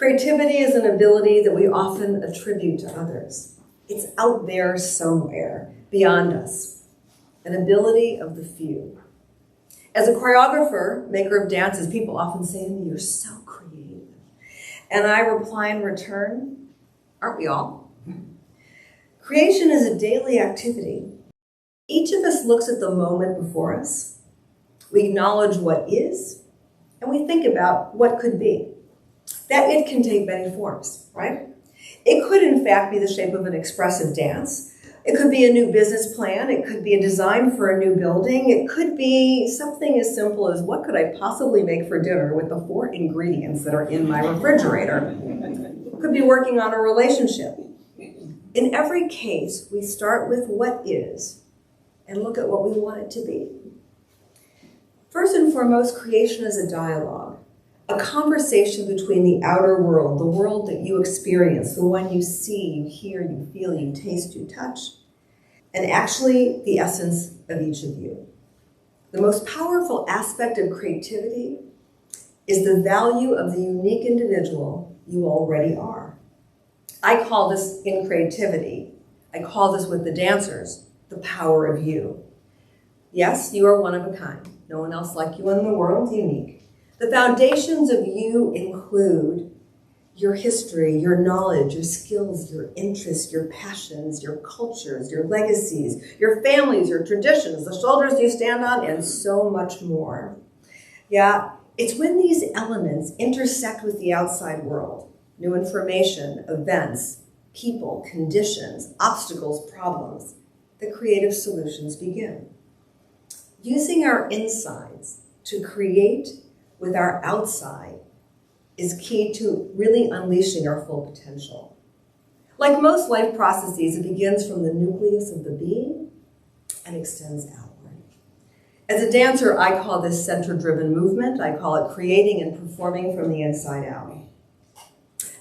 Creativity is an ability that we often attribute to others. It's out there somewhere, beyond us, an ability of the few. As a choreographer, maker of dances, people often say to me, "You're so creative." And I reply in return, "Aren't we all?" Creation is a daily activity. Each of us looks at the moment before us. We acknowledge what is, and we think about what could be. That it can take many forms, right? It could, in fact, be the shape of an expressive dance. It could be a new business plan. It could be a design for a new building. It could be something as simple as, what could I possibly make for dinner with the 4 ingredients that are in my refrigerator? It could be working on a relationship. In every case, we start with what is and look at what we want it to be. First and foremost, creation is a dialogue. A conversation between the outer world, the world that you experience, the one you see, you hear, you feel, you taste, you touch, and actually the essence of each of you. The most powerful aspect of creativity is the value of the unique individual you already are. I call this, in creativity, I call this with the dancers, the power of you. Yes, you are one of a kind. No one else like you in the world, unique. The foundations of you include your history, your knowledge, your skills, your interests, your passions, your cultures, your legacies, your families, your traditions, the shoulders you stand on, and so much more. Yeah, it's when these elements intersect with the outside world, new information, events, people, conditions, obstacles, problems, that creative solutions begin. Using our insides to create with our outside is key to really unleashing our full potential. Like most life processes, it begins from the nucleus of the being and extends outward. As a dancer, I call this center-driven movement. I call it creating and performing from the inside out.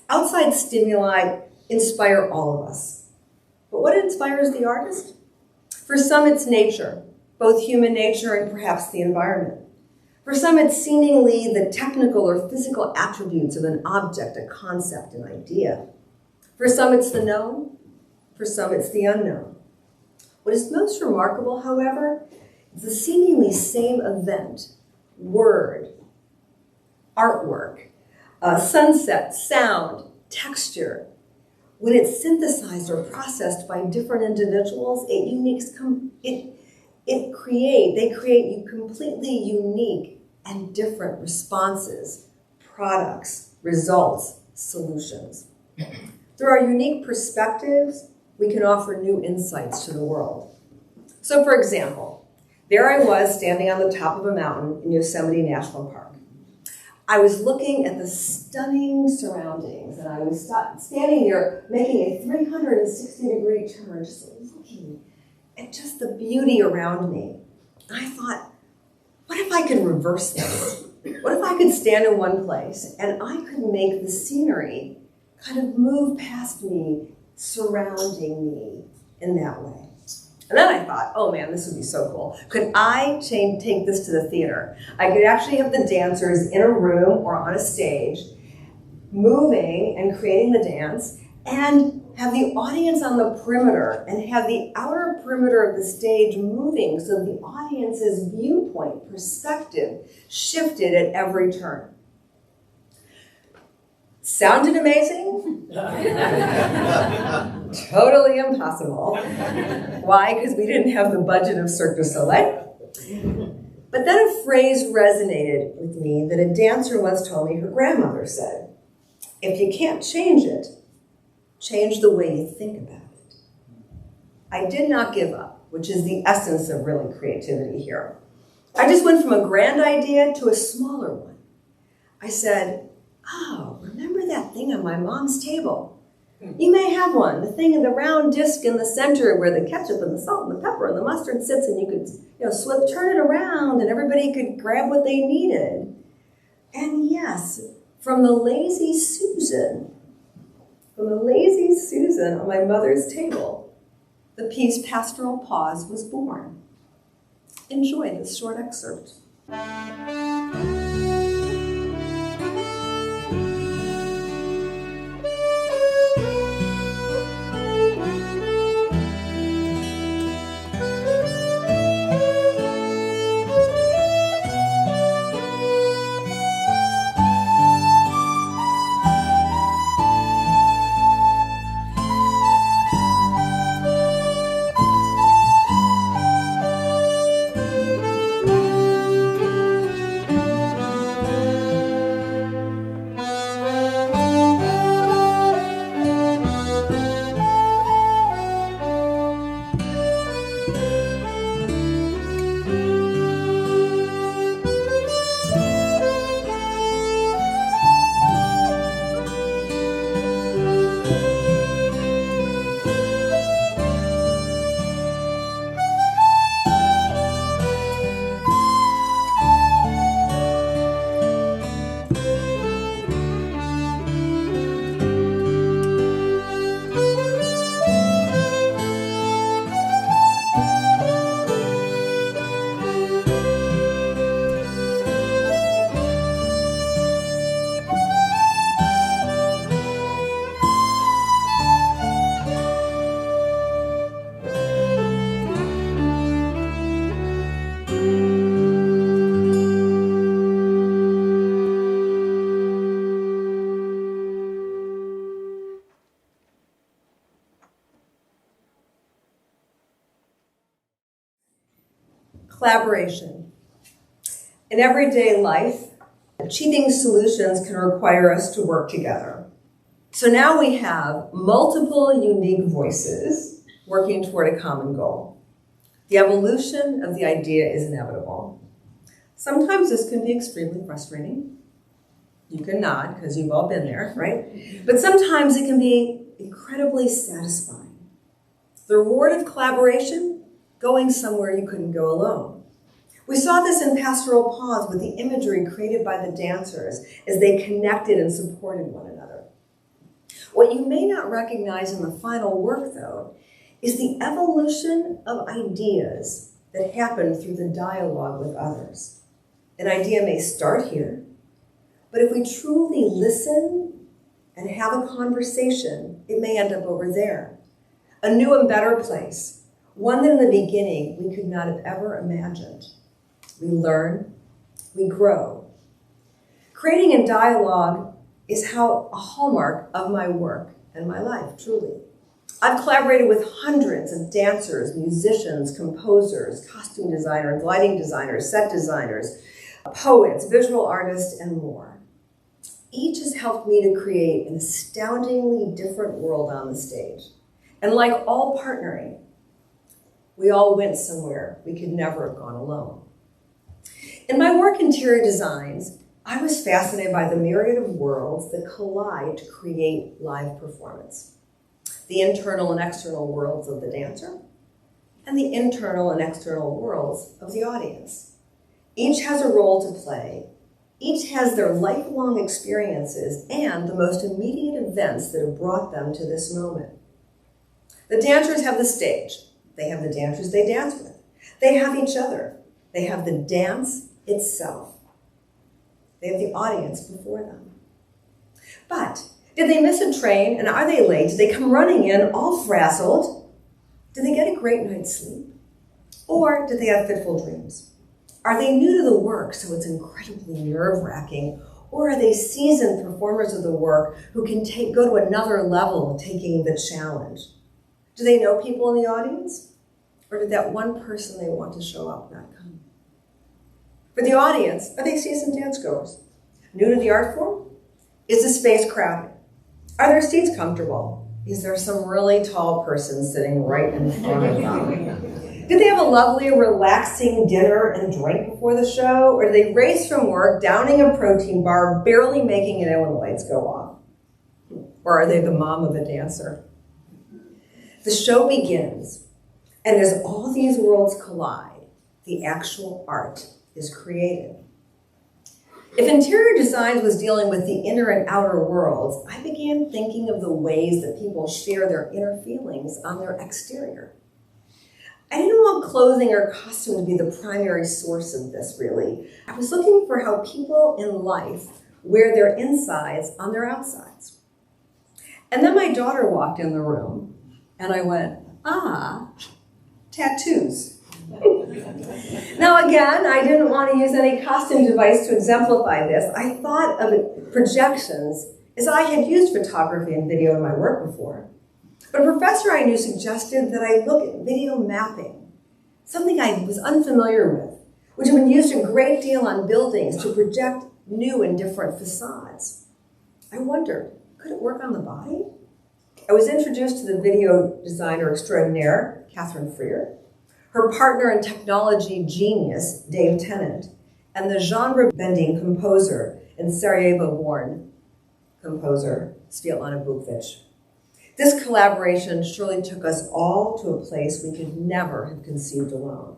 Outside stimuli inspire all of us. But what inspires the artist? For some, it's nature, both human nature and perhaps the environment. For some, it's seemingly the technical or physical attributes of an object, a concept, an idea. For some, it's the known. For some, it's the unknown. What is most remarkable, however, is the seemingly same event, word, artwork, sunset, sound, texture. When it's synthesized or processed by different individuals, they create you completely unique and different responses, products, results, solutions. Through our unique perspectives, we can offer new insights to the world. So for example, there I was standing on the top of a mountain in Yosemite National Park. I was looking at the stunning surroundings, and I was standing there making a 360-degree turn, just looking at just the beauty around me. And I thought, what if I could reverse this? What if I could stand in one place and I could make the scenery kind of move past me, surrounding me in that way? And then I thought, oh man, this would be so cool. Could I take this to the theater? I could actually have the dancers in a room or on a stage, moving and creating the dance, and have the audience on the perimeter and have the outer perimeter of the stage moving so the audience's viewpoint, perspective, shifted at every turn. Sounded amazing? Totally impossible. Why? Because we didn't have the budget of Cirque du Soleil. But then a phrase resonated with me that a dancer once told me her grandmother said, "If you can't change it, change the way you think about it." I did not give up, which is the essence of really creativity here. I just went from a grand idea to a smaller one. I said, "Oh, remember that thing on my mom's table? You may have one, the thing in the round disc in the center where the ketchup and the salt and the pepper and the mustard sits, and you could turn it around and everybody could grab what they needed." And yes, from the lazy Susan on my mother's table, the piece Pastoral Pause was born. Enjoy this short excerpt. Collaboration. In everyday life, achieving solutions can require us to work together. So now we have multiple unique voices working toward a common goal. The evolution of the idea is inevitable. Sometimes this can be extremely frustrating. You can nod because you've all been there, right? But sometimes it can be incredibly satisfying. The reward of collaboration, going somewhere you couldn't go alone. We saw this in Pastoral Pause with the imagery created by the dancers as they connected and supported one another. What you may not recognize in the final work, though, is the evolution of ideas that happen through the dialogue with others. An idea may start here, but if we truly listen and have a conversation, it may end up over there. A new and better place, one that in the beginning we could not have ever imagined. We learn, we grow. Creating a dialogue is how a hallmark of my work and my life, truly. I've collaborated with hundreds of dancers, musicians, composers, costume designers, lighting designers, set designers, poets, visual artists, and more. Each has helped me to create an astoundingly different world on the stage. And like all partnering, we all went somewhere we could never have gone alone. In my work in interior designs, I was fascinated by the myriad of worlds that collide to create live performance. The internal and external worlds of the dancer, and the internal and external worlds of the audience. Each has a role to play. Each has their lifelong experiences and the most immediate events that have brought them to this moment. The dancers have the stage. They have the dancers they dance with. They have each other. They have the dance itself. They have the audience before them. But did they miss a train and are they late? Did they come running in all frazzled? Did they get a great night's sleep? Or did they have fitful dreams? Are they new to the work, so it's incredibly nerve-wracking? Or are they seasoned performers of the work who can go to another level taking the challenge? Do they know people in the audience? Or did that one person they want to show up not come? For the audience, are they seasoned dancegoers? New to the art form? Is the space crowded? Are their seats comfortable? Is there some really tall person sitting right in front of them? Did they have a lovely, relaxing dinner and drink before the show? Or did they race from work, downing a protein bar, barely making it in when the lights go off? Or are they the mom of a dancer? The show begins, and as all these worlds collide, the actual art is created. If interior design was dealing with the inner and outer worlds, I began thinking of the ways that people share their inner feelings on their exterior. I didn't want clothing or costume to be the primary source of this, really. I was looking for how people in life wear their insides on their outsides. And then my daughter walked in the room, and I went, tattoos. Now again, I didn't want to use any costume device to exemplify this. I thought of projections as I had used photography and video in my work before. But a professor I knew suggested that I look at video mapping, something I was unfamiliar with, which had been used a great deal on buildings to project new and different facades. I wondered, could it work on the body? I was introduced to the video designer extraordinaire, Catherine Freer, her partner and technology genius, Dave Tennant, and the genre-bending composer and Sarajevo-born composer, Svetlana Bukvich. This collaboration surely took us all to a place we could never have conceived alone.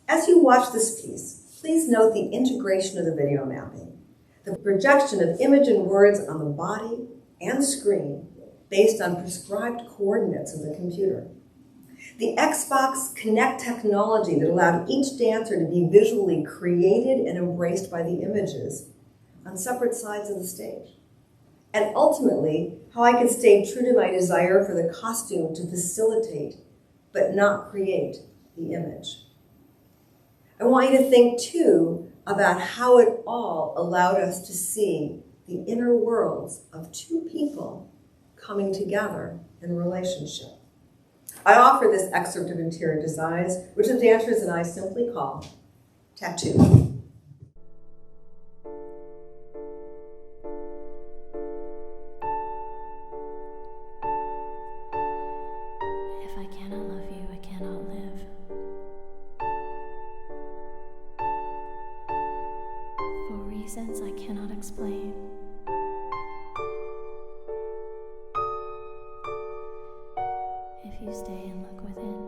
As you watch this piece, please note the integration of the video mapping, the projection of image and words on the body and screen based on prescribed coordinates of the computer. The Xbox Connect technology that allowed each dancer to be visually created and embraced by the images on separate sides of the stage. And ultimately, how I could stay true to my desire for the costume to facilitate, but not create, the image. I want you to think, too, about how it all allowed us to see the inner worlds of two people coming together in relationship. I offer this excerpt of Interior Designs, which the dancers and I simply call Tattoo. If I cannot love you, I cannot live. For reasons I cannot explain. If you stay and look within,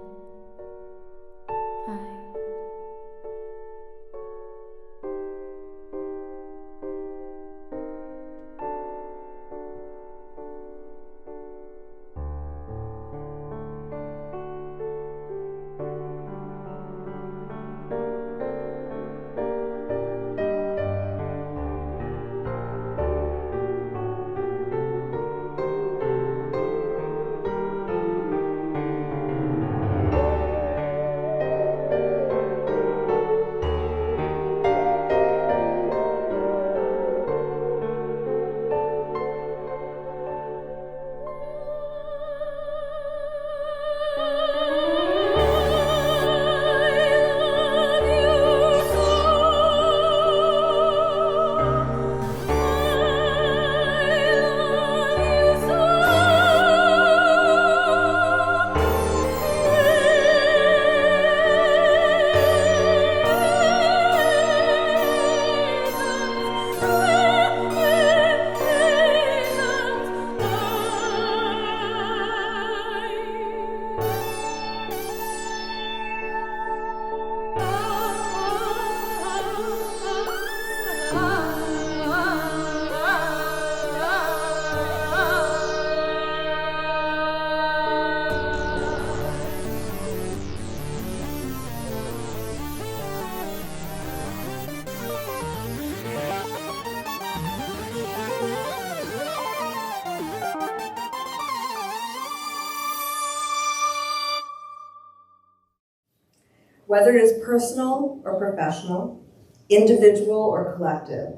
Whether it is personal or professional, individual or collective,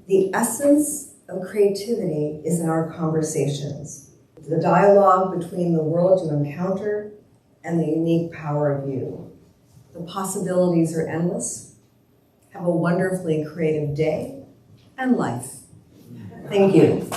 the essence of creativity is in our conversations, the dialogue between the world you encounter and the unique power of you. The possibilities are endless. Have a wonderfully creative day and life. Thank you.